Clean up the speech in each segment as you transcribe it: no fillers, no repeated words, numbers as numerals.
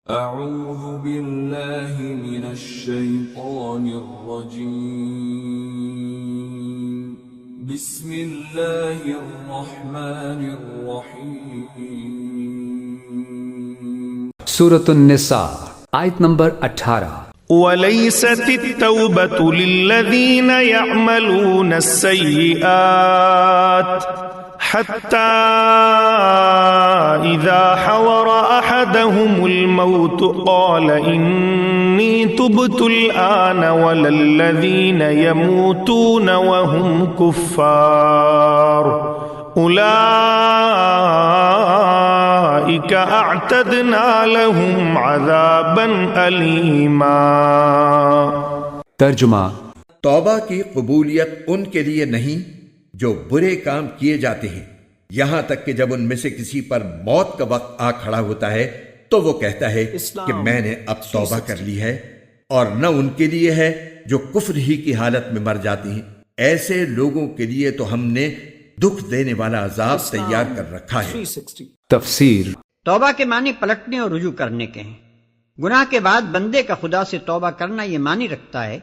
أعوذ بالله من الشيطان الرجيم بسم الله الرحمن الرحيم سورة النساء آیت نمبر 18. وليست التوبة للذين يعملون السيئات حتى إذا حضر أحدهم الموت قال إني تبت الآن ولا الذين يموتون وهم كفار أولئك أعتدنا لهم عذابا أليما. ترجمہ: توبہ کی قبولیت ان کے لیے نہیں جو برے کام کیے جاتے ہیں، یہاں تک کہ جب ان میں سے کسی پر موت کا وقت آ کھڑا ہوتا ہے تو وہ کہتا ہے کہ میں نے اب توبہ کر لی ہے، اور نہ ان کے لیے ہے جو کفر ہی کی حالت میں مر جاتے ہیں. ایسے لوگوں کے لیے تو ہم نے دکھ دینے والا عذاب تیار کر رکھا ہے. تفسیر: توبہ کے معنی پلٹنے اور رجوع کرنے کے ہیں. گناہ کے بعد بندے کا خدا سے توبہ کرنا یہ معنی رکھتا ہے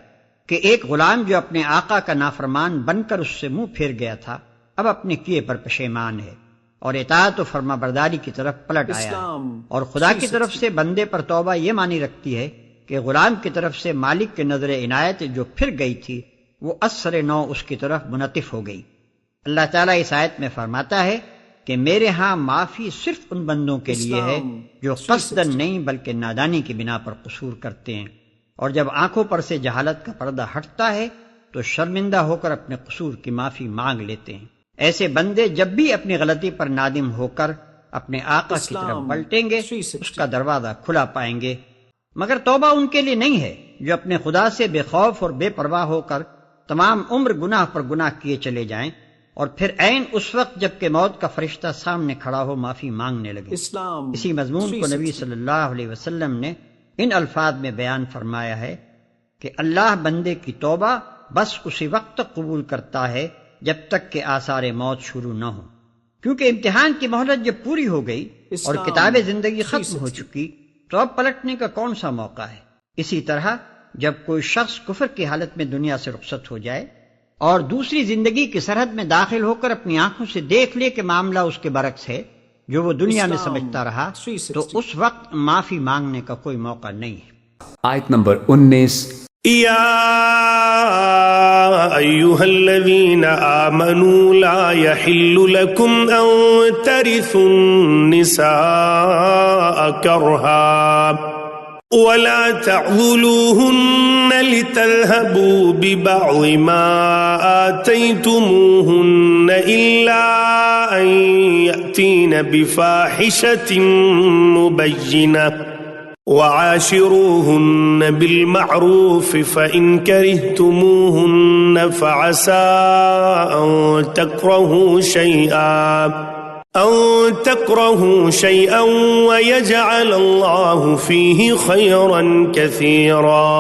کہ ایک غلام جو اپنے آقا کا نافرمان بن کر اس سے منہ پھیر گیا تھا اب اپنے کیے پر پشیمان ہے اور اطاعت و فرما برداری کی طرف پلٹ آیا ہے. اور خدا کی طرف سے بندے پر توبہ یہ معنی رکھتی ہے کہ غلام کی طرف سے مالک کے نظر عنایت جو پھر گئی تھی وہ اثر نو اس کی طرف منعطف ہو گئی. اللہ تعالیٰ اس آیت میں فرماتا ہے کہ میرے ہاں معافی صرف ان بندوں کے لیے ہے جو قصدن نہیں بلکہ نادانی کی بنا پر قصور کرتے ہیں، اور جب آنکھوں پر سے جہالت کا پردہ ہٹتا ہے تو شرمندہ ہو کر اپنے قصور کی معافی مانگ لیتے ہیں. ایسے بندے جب بھی اپنی غلطی پر نادم ہو کر اپنے آقا کی طرف پلٹیں گے اس کا دروازہ کھلا پائیں گے. مگر توبہ ان کے لیے نہیں ہے جو اپنے خدا سے بے خوف اور بے پرواہ ہو کر تمام عمر گناہ پر گناہ کیے چلے جائیں اور پھر عین اس وقت جب کہ موت کا فرشتہ سامنے کھڑا ہو معافی مانگنے لگے. اسی مضمون کو نبی صلی اللہ علیہ وسلم نے ان الفاظ میں بیان فرمایا ہے کہ اللہ بندے کی توبہ بس اسی وقت تک قبول کرتا ہے جب تک کہ آثار موت شروع نہ ہو، کیونکہ امتحان کی مہلت جب پوری ہو گئی اور کتاب زندگی ختم ہو چکی تو اب پلٹنے کا کون سا موقع ہے. اسی طرح جب کوئی شخص کفر کی حالت میں دنیا سے رخصت ہو جائے اور دوسری زندگی کی سرحد میں داخل ہو کر اپنی آنکھوں سے دیکھ لے کہ معاملہ اس کے برعکس ہے جو وہ دنیا میں سمجھتا رہا تو اس وقت معافی مانگنے کا کوئی موقع نہیں ہے. آیت نمبر 19. يا أيها الذين آمنوا لا يحل لكم أن ترثوا النساء كرها ولا تعضلوهن لتذهبوا ببعض ما آتيتموهن إلا أن يأتين بفاحشة مبينة وعاشروهن بالمعروف فإن كرهتموهن فعسى أن تكرهوا شيئا ويجعل الله فيه خيرا كثيرا.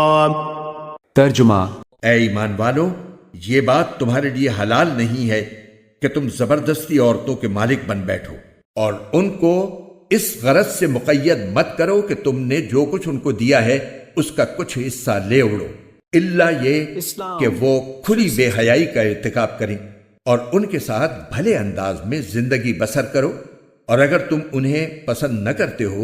ترجمہ: اے ایمان والو، یہ بات تمہارے لیے حلال نہیں ہے کہ تم زبردستی عورتوں کے مالک بن بیٹھو، اور ان کو اس غرض سے مقید مت کرو کہ تم نے جو کچھ ان کو دیا ہے اس کا کچھ حصہ لے اڑو، الا یہ کہ وہ کھلی بے حیائی کا ارتکاب کریں، اور ان کے ساتھ بھلے انداز میں زندگی بسر کرو. اور اگر تم انہیں پسند نہ کرتے ہو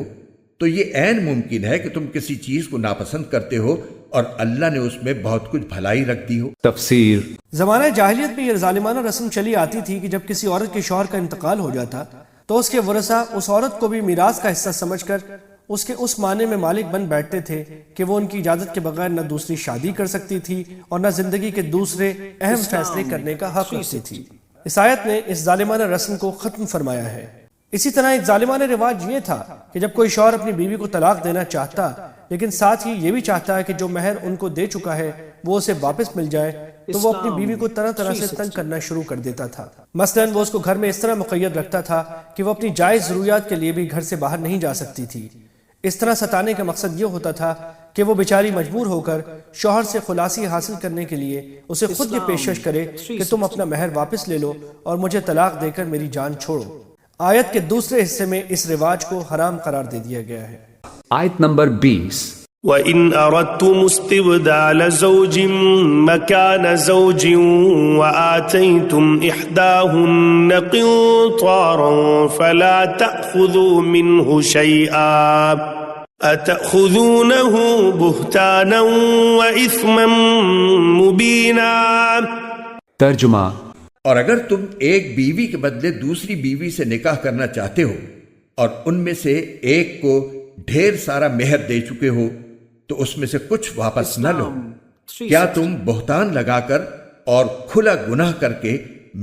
تو یہ عین ممکن ہے کہ تم کسی چیز کو ناپسند کرتے ہو اور اللہ نے اس میں بہت کچھ بھلائی رکھ دی ہو. تفسیر: زمانہ جاہلیت میں یہ ظالمانہ رسم چلی آتی تھی کہ جب کسی عورت کے شوہر کا انتقال ہو جاتا تو اس کے ورثہ اس عورت کو بھی میراث کا حصہ سمجھ کر اس کے اس معنی میں مالک بن بیٹھتے تھے کہ وہ ان کی اجازت کے بغیر نہ دوسری شادی کر سکتی تھی اور نہ زندگی کے دوسرے اہم فیصلے کرنے کا حق رکھتی تھی. اس آیت نے اس ظالمانہ رسم کو ختم فرمایا ہے. اسی طرح ایک ظالمانہ رواج یہ تھا کہ جب کوئی شوہر اپنی بیوی کو طلاق دینا چاہتا لیکن ساتھ ہی یہ بھی چاہتا ہے کہ جو مہر ان کو دے چکا ہے وہ اسے واپس مل جائے تو وہ اپنی بیوی کو طرح طرح سے تنگ کرنا شروع کر دیتا تھا. مثلا وہ اس کو گھر میں اس طرح مقید رکھتا تھا کہ وہ اپنی جائز ضروریات کے لیے بھی گھر سے باہر نہیں جا سکتی تھی. اس طرح ستانے کا مقصد یہ ہوتا تھا کہ وہ بیچاری مجبور ہو کر شوہر سے خلاصی حاصل کرنے کے لیے اسے خود یہ پیشکش کرے کہ تم اپنا مہر واپس لے لو اور مجھے طلاق دے کر میری جان چھوڑو. آیت کے دوسرے حصے میں اس رواج کو حرام قرار دے دیا گیا ہے. آیت نمبر 20. وَإِنْ أَرَدْتُمُ اسْتِبْدَالَ زَوْجٍ مَكَانَ زَوْجٍ وَآتَيْتُمْ إِحْدَاهُنَّ قِنطَارًا فَلَا تَأْخُذُوا مِنْهُ شَيْئًا أَتَأْخُذُونَهُ بُهْتَانًا وَإِثْمًا مُبِينًا. ترجمہ. اور اگر تم ایک بیوی کے بدلے دوسری بیوی سے نکاح کرنا چاہتے ہو اور ان میں سے ایک کو ڈھیر سارا مہر دے چکے ہو تو اس میں سے کچھ واپس نہ لو. کیا تم بہتان لگا کر اور کھلا گناہ کر کے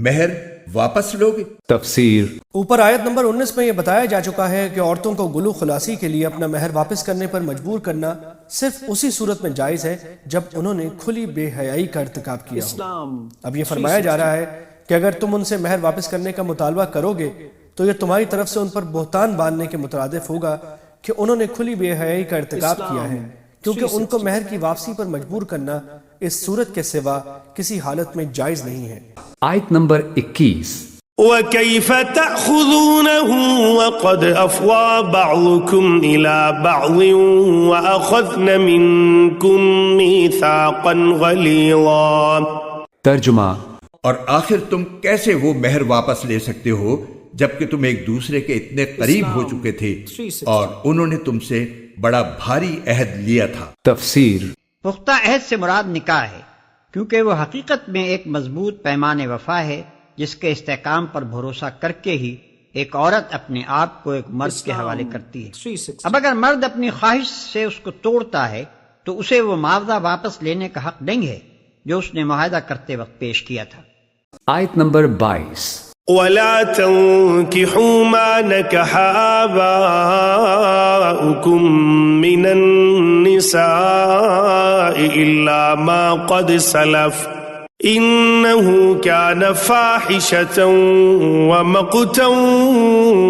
مہر واپس لوگے؟ تفسیر. اوپر آیت نمبر 19 میں یہ بتایا جا چکا ہے کہ عورتوں کو گلو خلاصی کے لیے اپنا مہر واپس کرنے پر مجبور کرنا صرف اسی صورت میں جائز ہے جب انہوں نے کھلی بے حیائی کا ارتکاب کیا ہو. اب یہ فرمایا جا رہا ہے کہ اگر تم ان سے مہر واپس کرنے کا مطالبہ کرو گے تو یہ تمہاری طرف سے ان پر بہتان باندھنے کے مترادف ہوگا کہ انہوں نے کھلی بے حیائی کا ارتکاب کیا ہے، کیونکہ ان کو مہر کی واپسی پر مجبور کرنا اس صورت کے سوا کسی حالت میں جائز نہیں ہے. آیت نمبر 21. وَكَيْفَ تَأْخُذُونَهُ وَقَدْ أَفْضَىٰ بَعْضُكُمْ إِلَىٰ بَعْضٍ وَأَخَذْنَ مِنكُم مِّيثَاقًا غَلِيظًا. ترجمہ. اور آخر تم کیسے وہ مہر واپس لے سکتے ہو جبکہ تم ایک دوسرے کے اتنے قریب ہو چکے تھے اور انہوں نے تم سے بڑا بھاری عہد لیا تھا. تفسیر. پختہ عہد سے مراد نکاح ہے، کیونکہ وہ حقیقت میں ایک مضبوط پیمان وفا ہے جس کے استحکام پر بھروسہ کر کے ہی ایک عورت اپنے آپ کو ایک مرد کے حوالے کرتی ہے. اب اگر مرد اپنی خواہش سے اس کو توڑتا ہے تو اسے وہ معاوضہ واپس لینے کا حق نہیں ہے جو اس نے معاہدہ کرتے وقت پیش کیا تھا. آیت نمبر 22. وَلَا تَنكِحُوا مَا نَكَحَ آبَاؤُكُم مِّنَ النِّسَاءِ إِلَّا مَا قَدْ سَلَفَ إِنَّهُ كَانَ فَاحِشَةً وَمَقْتًا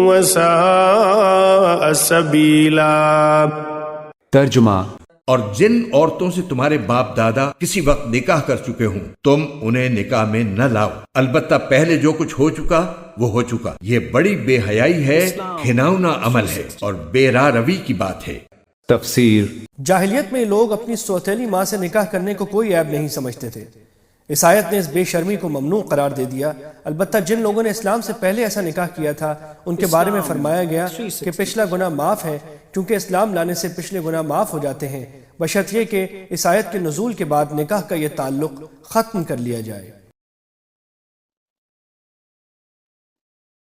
وَسَاءَ سَبِيلًا. ترجمہ. اور جن عورتوں سے تمہارے باپ دادا کسی وقت نکاح کر چکے ہوں تم انہیں نکاح میں نہ لاؤ، البتہ پہلے جو کچھ ہو چکا وہ ہو چکا. یہ بڑی بے حیائی ہے، گھناؤنا عمل ہے اور بے راہ روی کی بات ہے. تفسیر. جاہلیت میں لوگ اپنی سوتیلی ماں سے نکاح کرنے کو کوئی عیب نہیں سمجھتے تھے. اس آیت نے اس بے شرمی کو ممنوع قرار دے دیا. البتہ جن لوگوں نے اسلام سے پہلے ایسا نکاح کیا تھا ان کے بارے میں فرمایا گیا کہ پچھلا گناہ معاف ہے، کیونکہ اسلام لانے سے پچھلے گناہ معاف ہو جاتے ہیں، بشرط یہ کہ اس آیت کے نزول کے بعد نکاح کا یہ تعلق ختم کر لیا جائے.